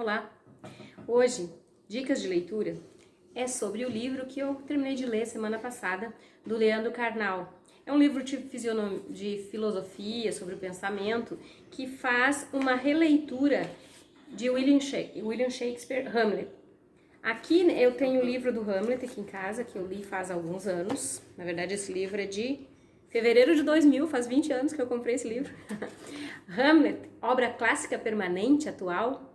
Olá! Hoje, dicas de leitura é sobre o livro que eu terminei de ler semana passada, do Leandro Carnal. É um livro de filosofia sobre o pensamento que faz uma releitura de William Shakespeare, Hamlet. Aqui eu tenho o livro do Hamlet aqui em casa, que eu li faz alguns anos. Na verdade, esse livro é de fevereiro de 2000, faz 20 anos que eu comprei esse livro. Hamlet, obra clássica permanente, atual,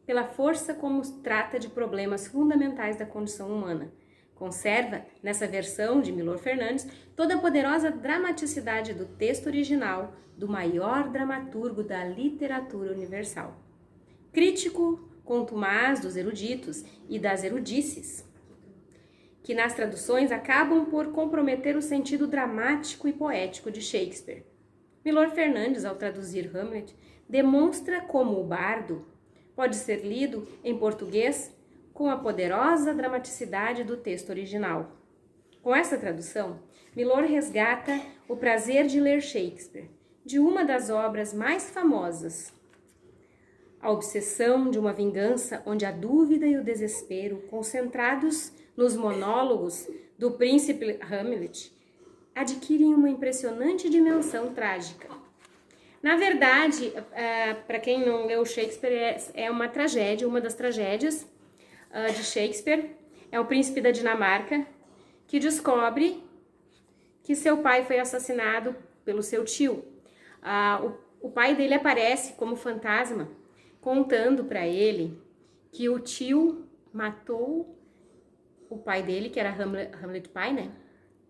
pela força como trata de problemas fundamentais da condição humana. Conserva, nessa versão de Milor Fernandes, toda a poderosa dramaticidade do texto original do maior dramaturgo da literatura universal. Crítico contumaz dos eruditos e das erudices, que nas traduções acabam por comprometer o sentido dramático e poético de Shakespeare. Milor Fernandes, ao traduzir Hamlet, demonstra como o bardo pode ser lido em português com a poderosa dramaticidade do texto original. Com essa tradução, Milor resgata o prazer de ler Shakespeare, de uma das obras mais famosas. A obsessão de uma vingança onde a dúvida e o desespero, concentrados nos monólogos do príncipe Hamlet, adquirem uma impressionante dimensão trágica. Na verdade, para quem não leu Shakespeare, é uma tragédia, uma das tragédias de Shakespeare. É o príncipe da Dinamarca que descobre que seu pai foi assassinado pelo seu tio. O pai dele aparece como fantasma, contando para ele que o tio matou o pai dele, que era Hamlet pai, né?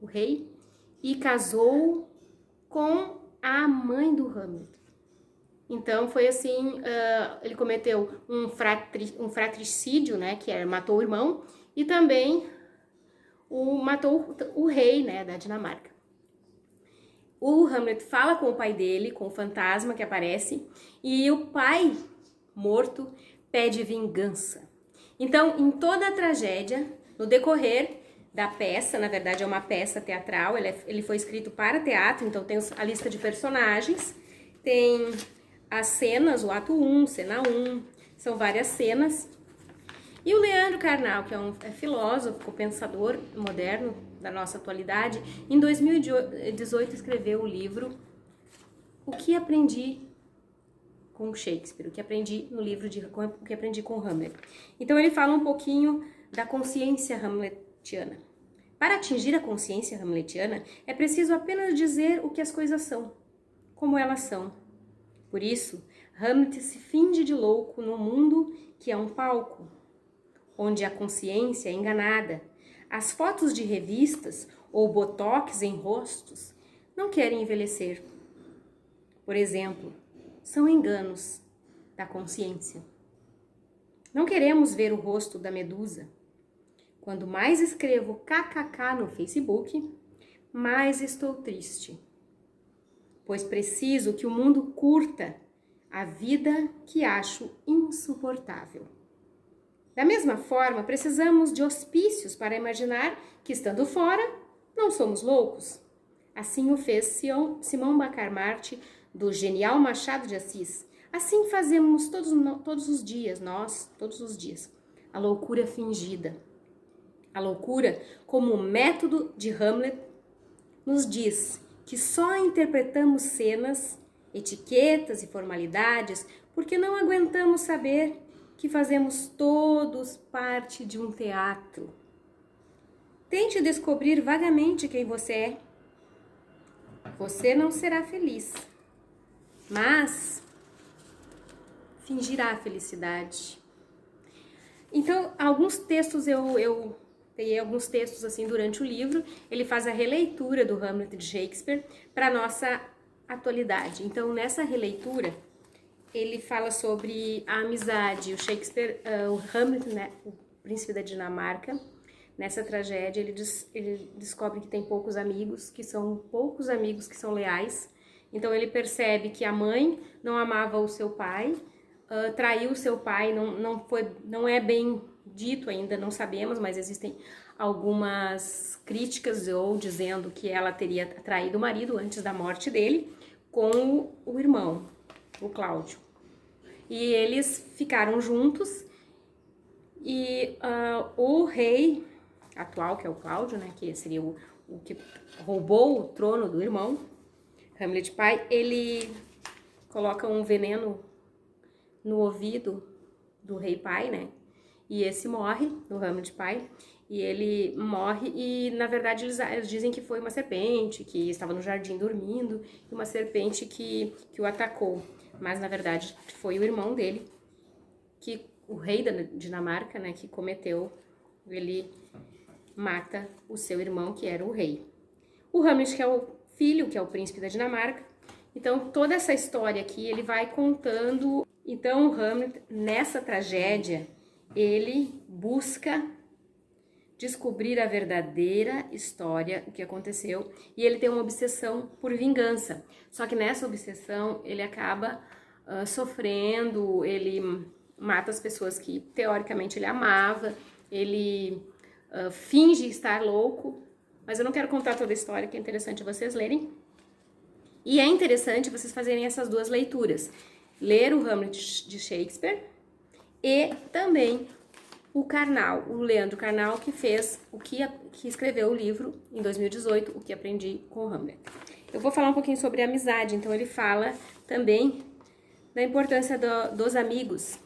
O rei, e casou com a mãe do Hamlet. Então foi assim, ele cometeu um fratricídio, né, que era matou o irmão, e também matou o rei, né, da Dinamarca. O Hamlet fala com o pai dele, com o fantasma que aparece, e o pai morto pede vingança. Então, em toda a tragédia, no decorrer da peça, na verdade é uma peça teatral, ele foi escrito para teatro, então tem a lista de personagens, tem as cenas, o ato 1, cena 1, são várias cenas. E o Leandro Carnal, que é filósofo, pensador moderno da nossa atualidade, em 2018 escreveu o livro O que aprendi com Shakespeare, o que aprendi no livro o que aprendi com Hamlet. Então ele fala um pouquinho da consciência hamletiana. Para atingir a consciência hamletiana, é preciso apenas dizer o que as coisas são, como elas são. Por isso, Hamlet se finge de louco num mundo que é um palco, onde a consciência é enganada. As fotos de revistas ou botox em rostos não querem envelhecer. Por exemplo, são enganos da consciência. Não queremos ver o rosto da Medusa. Quando mais escrevo kkk no Facebook, mais estou triste, pois preciso que o mundo curta a vida que acho insuportável. Da mesma forma, precisamos de hospícios para imaginar que, estando fora, não somos loucos. Assim o fez Simão Bacamarte, do genial Machado de Assis. Assim fazemos todos os dias, todos os dias, a loucura fingida. A loucura, como o método de Hamlet, nos diz que só interpretamos cenas, etiquetas e formalidades porque não aguentamos saber que fazemos todos parte de um teatro. Tente descobrir vagamente quem você é. Você não será feliz, mas fingirá a felicidade. Então, alguns textos eu peguei alguns textos assim durante o livro. Ele faz a releitura do Hamlet de Shakespeare para a nossa atualidade. Então, nessa releitura, ele fala sobre a amizade. O Shakespeare, o Hamlet, né, o príncipe da Dinamarca, nessa tragédia, ele descobre que tem poucos amigos que são leais. Então, ele percebe que a mãe não amava o seu pai, traiu o seu pai, não é bem dito ainda, não sabemos, mas existem algumas críticas ou dizendo que ela teria traído o marido antes da morte dele com o irmão, o Cláudio. E eles ficaram juntos e o rei atual, que é o Cláudio, né, que seria o que roubou o trono do irmão, Hamlet pai, ele coloca um veneno no ouvido do rei pai, né, e esse morre, do Hamlet pai, e ele morre e, na verdade, eles dizem que foi uma serpente, que estava no jardim dormindo, e uma serpente que o atacou. Mas, na verdade, foi o irmão dele, que o rei da Dinamarca, né, que cometeu, ele mata o seu irmão, que era o rei. O Hamlet, que é o filho, que é o príncipe da Dinamarca. Então, toda essa história aqui, ele vai contando. Então, o Hamlet, nessa tragédia, ele busca descobrir a verdadeira história, o que aconteceu, e ele tem uma obsessão por vingança. Só que nessa obsessão ele acaba sofrendo, ele mata as pessoas que teoricamente ele amava, ele finge estar louco, mas eu não quero contar toda a história, que é interessante vocês lerem. E é interessante vocês fazerem essas duas leituras, ler o Hamlet de Shakespeare e também o Karnal, o Leandro Carnal, que escreveu o livro em 2018, O que Aprendi com Hamlet. Eu vou falar um pouquinho sobre amizade, então ele fala também da importância dos amigos.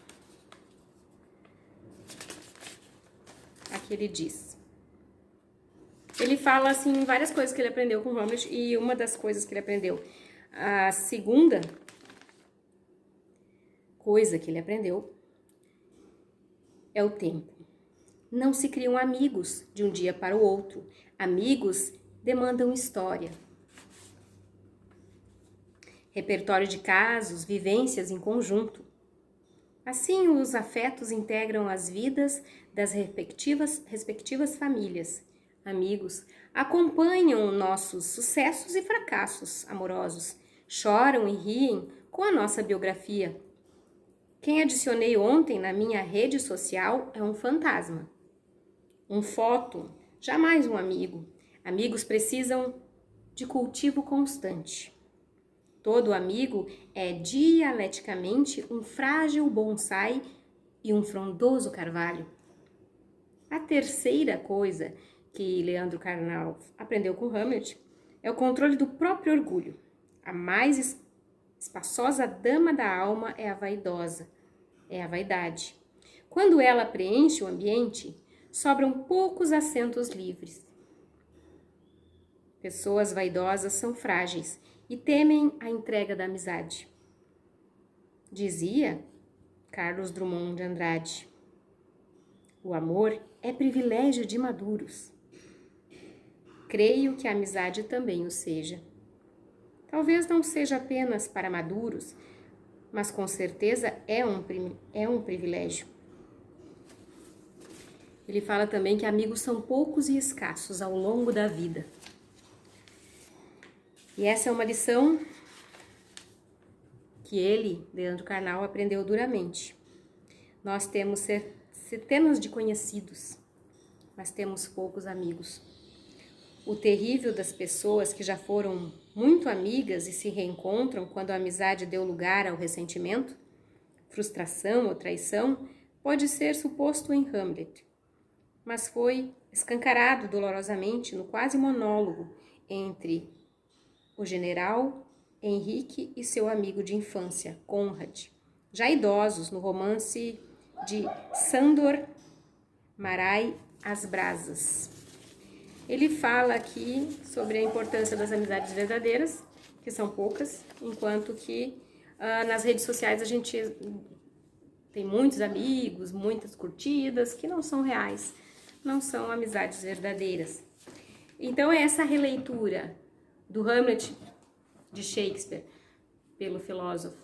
Aqui ele diz. Ele fala, assim, várias coisas que ele aprendeu com Hamlet, e uma das coisas que ele aprendeu, a segunda coisa que ele aprendeu é o tempo. Não se criam amigos de um dia para o outro. Amigos demandam história. Repertório de casos, vivências em conjunto. Assim, os afetos integram as vidas das respectivas famílias. Amigos acompanham nossos sucessos e fracassos amorosos. Choram e riem com a nossa biografia. Quem adicionei ontem na minha rede social é um fantasma. Um foto, jamais um amigo. Amigos precisam de cultivo constante. Todo amigo é dialeticamente um frágil bonsai e um frondoso carvalho. A terceira coisa que Leandro Carnal aprendeu com Hamlet é o controle do próprio orgulho. A mais espaçosa dama da alma é a vaidosa, é a vaidade. Quando ela preenche o ambiente, sobram poucos assentos livres. Pessoas vaidosas são frágeis e temem a entrega da amizade. Dizia Carlos Drummond de Andrade: o amor é privilégio de maduros. Creio que a amizade também o seja. Talvez não seja apenas para maduros, mas com certeza é um privilégio. Ele fala também que amigos são poucos e escassos ao longo da vida. E essa é uma lição que ele, Leandro Carnal, aprendeu duramente. Nós temos centenas de conhecidos, mas temos poucos amigos. O terrível das pessoas que já foram muito amigas e se reencontram quando a amizade deu lugar ao ressentimento, frustração ou traição, pode ser suposto em Hamlet, mas foi escancarado dolorosamente no quase monólogo entre o general Henrique e seu amigo de infância, Conrad, já idosos, no romance de Sándor Márai As Brasas. Ele fala aqui sobre a importância das amizades verdadeiras, que são poucas, enquanto que nas redes sociais a gente tem muitos amigos, muitas curtidas, que não são reais, não são amizades verdadeiras. Então, essa releitura do Hamlet de Shakespeare pelo filósofo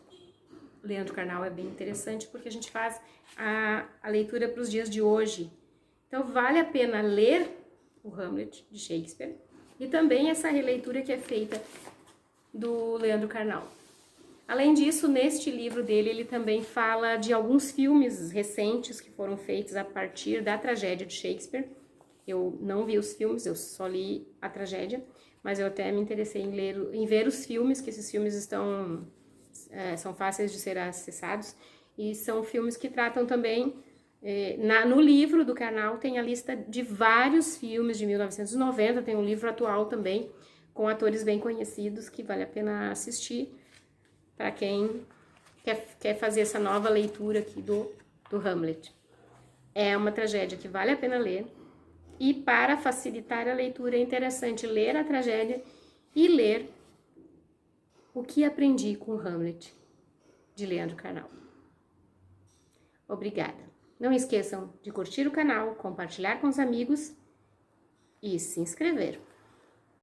Leandro Carnal é bem interessante, porque a gente faz a leitura para os dias de hoje. Então, vale a pena ler o Hamlet de Shakespeare e também essa releitura que é feita do Leandro Carnal. Além disso, neste livro dele, ele também fala de alguns filmes recentes que foram feitos a partir da tragédia de Shakespeare. Eu não vi os filmes, eu só li a tragédia, mas eu até me interessei em ver os filmes, que esses filmes são fáceis de ser acessados, E são filmes que tratam também, no livro do Karnal tem a lista de vários filmes de 1990, tem um livro atual também, com atores bem conhecidos, que vale a pena assistir, para quem quer fazer essa nova leitura aqui do Hamlet. É uma tragédia que vale a pena ler, e para facilitar a leitura é interessante ler a tragédia e ler O que Aprendi com Hamlet, de Leandro Carnal. Obrigada. Não esqueçam de curtir o canal, compartilhar com os amigos e se inscrever.